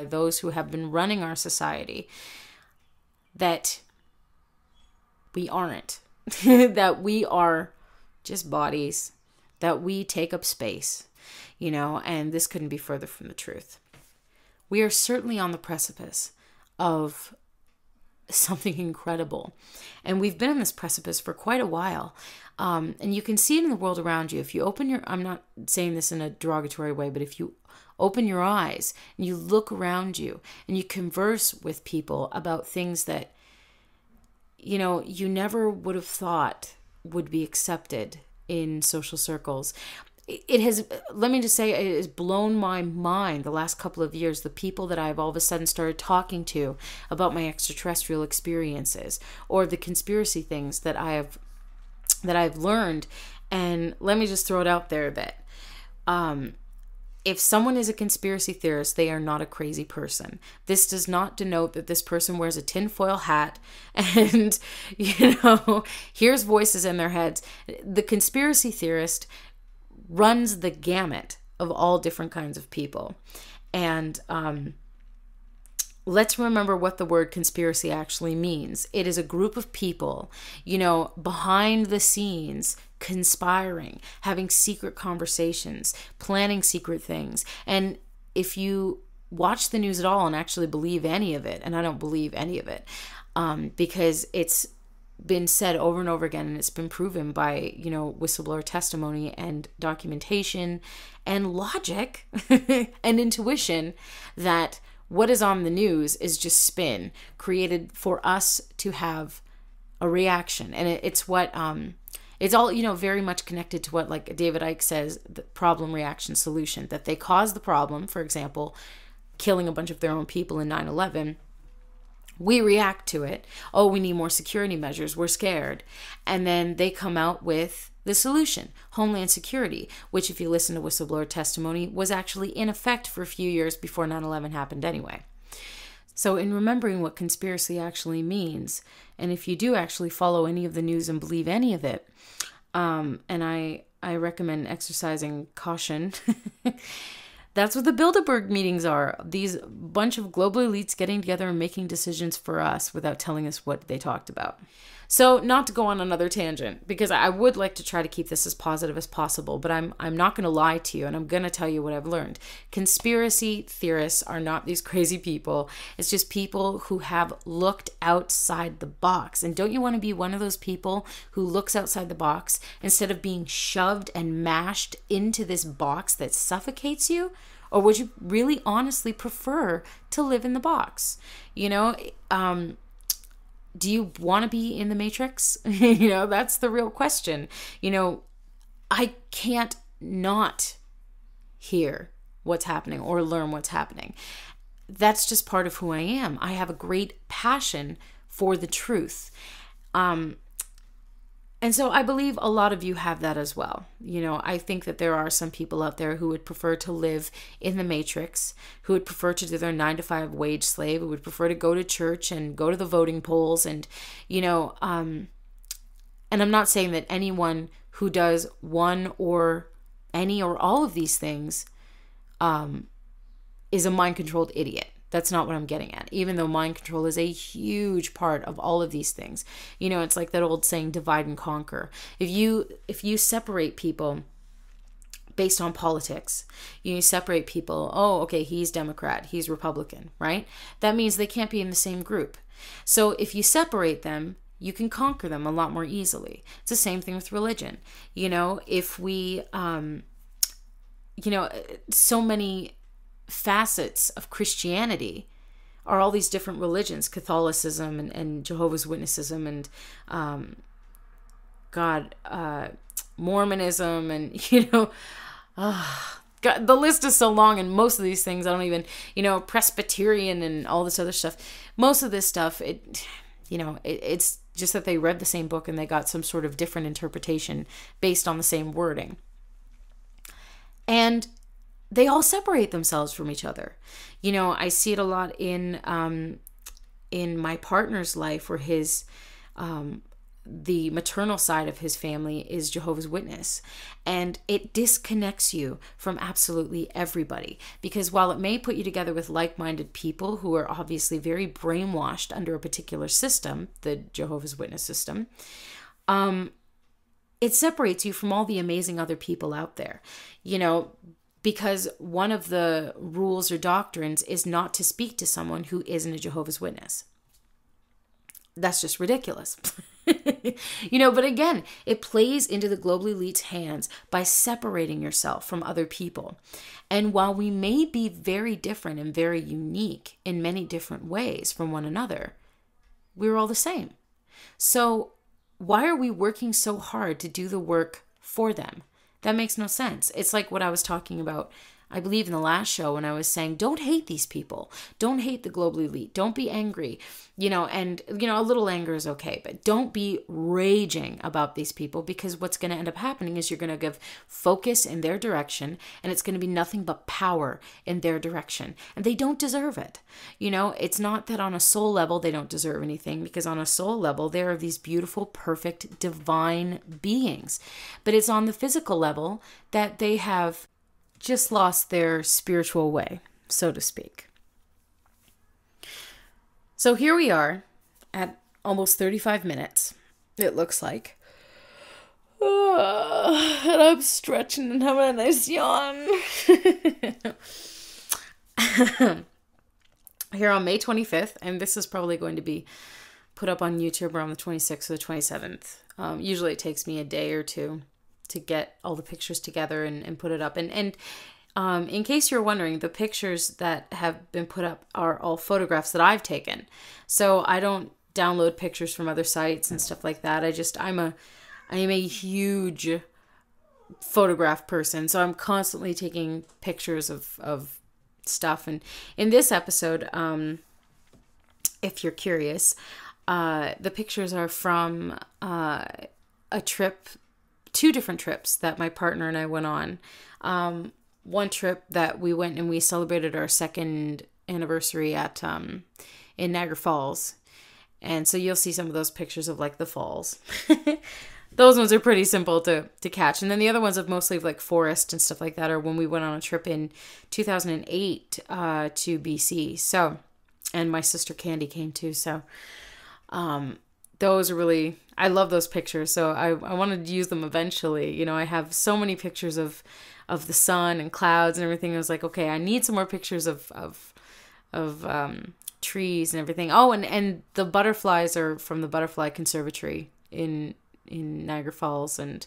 those who have been running our society, that we aren't, that we are just bodies, that we take up space, and this couldn't be further from the truth. We are certainly on the precipice of something incredible. And we've been on this precipice for quite a while. And you can see it in the world around you. If you open I'm not saying this in a derogatory way, but if you open your eyes and you look around you and you converse with people about things that, you never would have thought would be accepted in social circles. It has, let me just say, it has blown my mind the last couple of years, the people that I've all of a sudden started talking to about my extraterrestrial experiences or the conspiracy things that I've learned. And let me just throw it out there that if someone is a conspiracy theorist, they are not a crazy person. This does not denote that this person wears a tinfoil hat and, hears voices in their heads. The conspiracy theorist runs the gamut of all different kinds of people. And let's remember what the word conspiracy actually means. It is a group of people, behind the scenes, conspiring, having secret conversations, planning secret things. And if you watch the news at all and actually believe any of it, and I don't believe any of it, because it's been said over and over again, and it's been proven by, whistleblower testimony and documentation and logic and intuition, that what is on the news is just spin created for us to have a reaction. And it's what, it's all, very much connected to what, like David Icke says, the problem, reaction, solution, that they cause the problem, for example, killing a bunch of their own people in 9/11. We react to it. Oh, we need more security measures. We're scared. And then they come out with the solution, Homeland Security, which, if you listen to whistleblower testimony, was actually in effect for a few years before 9/11 happened anyway. So in remembering what conspiracy actually means, and if you do actually follow any of the news and believe any of it, and I recommend exercising caution, that's what the Bilderberg meetings are. These bunch of global elites getting together and making decisions for us without telling us what they talked about. So not to go on another tangent, because I would like to try to keep this as positive as possible, but I'm not going to lie to you, and I'm going to tell you what I've learned. Conspiracy theorists are not these crazy people. It's just people who have looked outside the box. And don't you want to be one of those people who looks outside the box instead of being shoved and mashed into this box that suffocates you? Or would you really honestly prefer to live in the box? Do you want to be in the Matrix? That's the real question. I can't not hear what's happening or learn what's happening. That's just part of who I am. I have a great passion for the truth. And so I believe a lot of you have that as well. I think that there are some people out there who would prefer to live in the Matrix, who would prefer to do their 9-to-5 wage slave, who would prefer to go to church and go to the voting polls. And, and I'm not saying that anyone who does one or any or all of these things is a mind-controlled idiot. That's not what I'm getting at. Even though mind control is a huge part of all of these things. It's like that old saying, divide and conquer. If you separate people based on politics, you separate people, oh, okay, he's Democrat, he's Republican, right? That means they can't be in the same group. So if you separate them, you can conquer them a lot more easily. It's the same thing with religion. If we, so many facets of Christianity are all these different religions, Catholicism and Jehovah's Witnessism and Mormonism, and God, the list is so long, and most of these things I don't even, Presbyterian and all this other stuff. Most of this stuff, it's just that they read the same book and they got some sort of different interpretation based on the same wording. And they all separate themselves from each other. I see it a lot in my partner's life, where his the maternal side of his family is Jehovah's Witness. And it disconnects you from absolutely everybody, because while it may put you together with like-minded people who are obviously very brainwashed under a particular system, the Jehovah's Witness system, it separates you from all the amazing other people out there, because one of the rules or doctrines is not to speak to someone who isn't a Jehovah's Witness. That's just ridiculous. But again, it plays into the global elite's hands by separating yourself from other people. And while we may be very different and very unique in many different ways from one another, we're all the same. So why are we working so hard to do the work for them? That makes no sense. It's like what I was talking about, I believe, in the last show, when I was saying, don't hate these people. Don't hate the global elite. Don't be angry. A little anger is okay, but don't be raging about these people, because what's going to end up happening is you're going to give focus in their direction, and it's going to be nothing but power in their direction. And they don't deserve it. It's not that on a soul level they don't deserve anything, because on a soul level they are these beautiful, perfect, divine beings. But it's on the physical level that they have just lost their spiritual way, so to speak. So here we are at almost 35 minutes, it looks like. And I'm stretching and having a nice yawn. Here on May 25th, and this is probably going to be put up on YouTube around the 26th or the 27th. Usually it takes me a day or two to get all the pictures together and put it up. And in case you're wondering, the pictures that have been put up are all photographs that I've taken. So I don't download pictures from other sites and stuff like that. I am a huge photograph person. So I'm constantly taking pictures of stuff. And in this episode, if you're curious, the pictures are from a trip, 2 different trips that my partner and I went on. One trip that we went and we celebrated our 2nd anniversary at in Niagara Falls. And so you'll see some of those pictures of like the falls. Those ones are pretty simple to catch. And then the other ones of mostly like forest and stuff like that are when we went on a trip in 2008 to BC. So, and my sister Candy came too. So those are really, I love those pictures. So I wanted to use them eventually. I have so many pictures of the sun and clouds and everything. I was like, okay, I need some more pictures of trees and everything. Oh, and the butterflies are from the Butterfly Conservatory in Niagara Falls. And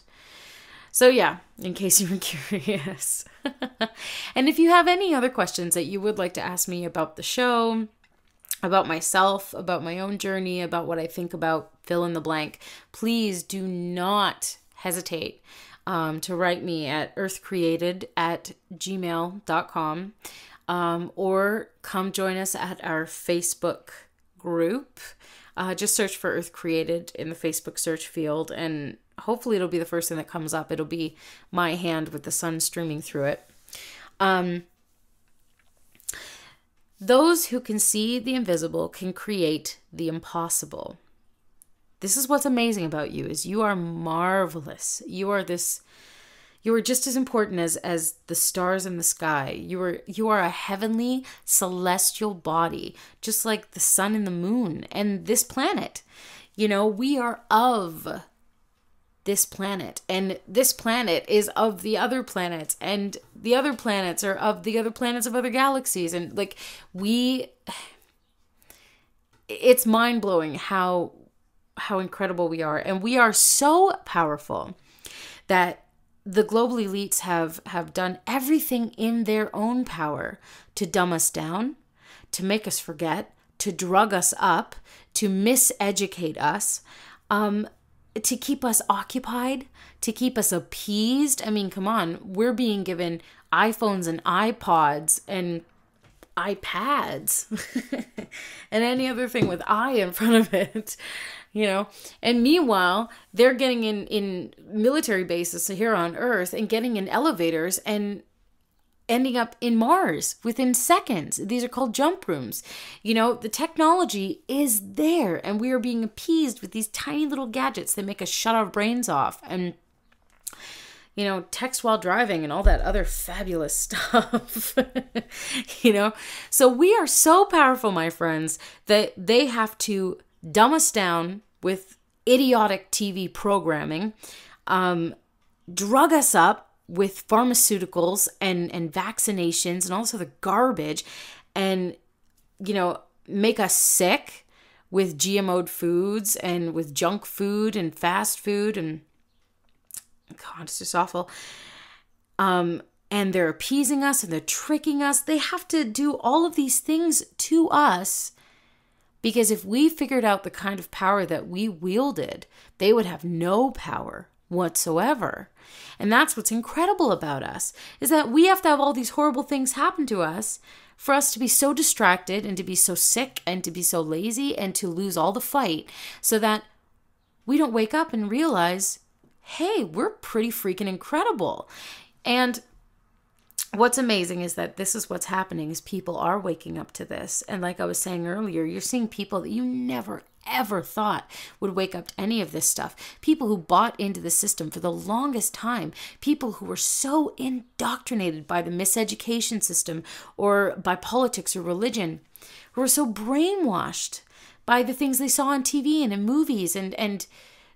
so yeah, in case you were curious. And if you have any other questions that you would like to ask me about the show, about myself, about my own journey, about what I think about fill in the blank, please do not hesitate to write me at earthcreated@gmail.com, or come join us at our Facebook group. Just search for Earth Created in the Facebook search field, and hopefully it'll be the first thing that comes up. It'll be my hand with the sun streaming through it. Those who can see the invisible can create the impossible. This is what's amazing about you, is you are marvelous. You are just as important as the stars in the sky. You are a heavenly celestial body, just like the sun and the moon and this planet. We are of this planet, and this planet is of the other planets, and the other planets are of the other planets of other galaxies. And like it's mind-blowing how incredible we are. And we are so powerful that the global elites have done everything in their own power to dumb us down, to make us forget, to drug us up, to miseducate us, to keep us occupied, to keep us appeased. I mean, come on, we're being given iPhones and iPods and iPads and any other thing with I in front of it, and meanwhile they're getting in military bases here on Earth and getting in elevators, and ending up in Mars within seconds. These are called jump rooms. You know, the technology is there, and we are being appeased with these tiny little gadgets that make us shut our brains off and, you know, text while driving and all that other fabulous stuff. You know, so we are so powerful, my friends, that they have to dumb us down with idiotic TV programming, drug us up with pharmaceuticals and vaccinations and all this other garbage, and, you know, make us sick with GMO'd foods and with junk food and fast food, and God, it's just awful. And they're appeasing us and they're tricking us. They have to do all of these things to us, because if we figured out the kind of power that we wielded, they would have no power whatsoever. And that's what's incredible about us, is that we have to have all these horrible things happen to us for us to be so distracted and to be so sick and to be so lazy and to lose all the fight, so that we don't wake up and realize, hey, we're pretty freaking incredible. And what's amazing is that this is what's happening, is people are waking up to this. And like I was saying earlier, you're seeing people that you never ever thought would wake up to any of this stuff. People who bought into the system for the longest time. People who were so indoctrinated by the miseducation system or by politics or religion, who were so brainwashed by the things they saw on TV and in movies, and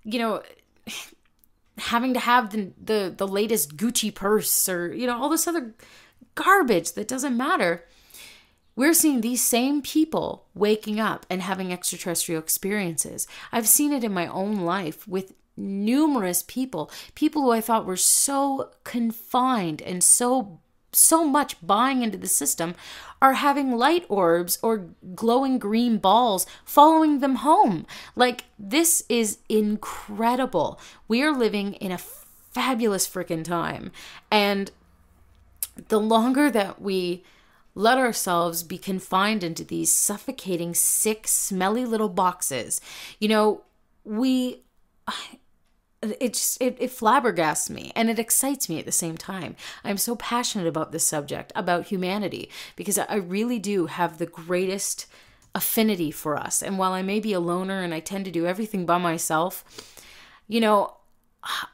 you know, having to have the latest Gucci purse, or, you know, all this other garbage that doesn't matter. We're seeing these same people waking up and having extraterrestrial experiences. I've seen it in my own life with numerous people who I thought were so confined and so much buying into the system, are having light orbs or glowing green balls following them home. Like, this is incredible. We are living in a fabulous freaking time. And the longer that we let ourselves be confined into these suffocating, sick, smelly little boxes, you know, it flabbergasts me, and it excites me at the same time. I'm so passionate about this subject, about humanity, because I really do have the greatest affinity for us. And while I may be a loner and I tend to do everything by myself, you know,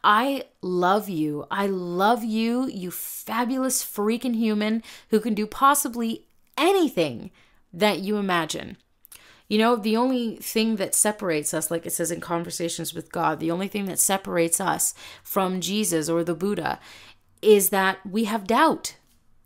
I love you. I love you, you fabulous freaking human who can do possibly anything that you imagine. You know, the only thing that separates us, like it says in Conversations with God, the only thing that separates us from Jesus or the Buddha is that we have doubt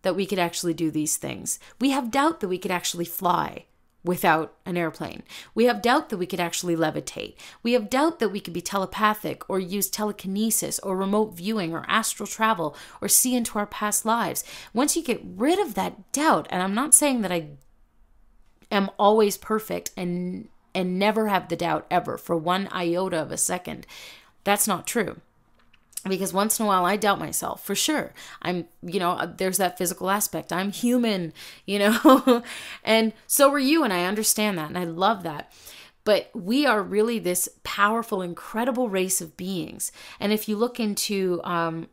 that we could actually do these things. We have doubt that we could actually fly without an airplane. We have doubt that we could actually levitate. We have doubt that we could be telepathic or use telekinesis or remote viewing or astral travel or see into our past lives. Once you get rid of that doubt, and I'm not saying that I am always perfect and never have the doubt ever for one iota of a second. That's not true. Because once in a while I doubt myself, for sure. I'm, you know, there's that physical aspect. I'm human, you know, and so are you. And I understand that. And I love that. But we are really this powerful, incredible race of beings. And if you look into,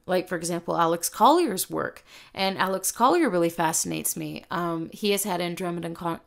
like, for example, Alex Collier's work, and Alex Collier really fascinates me. He has had Andromeda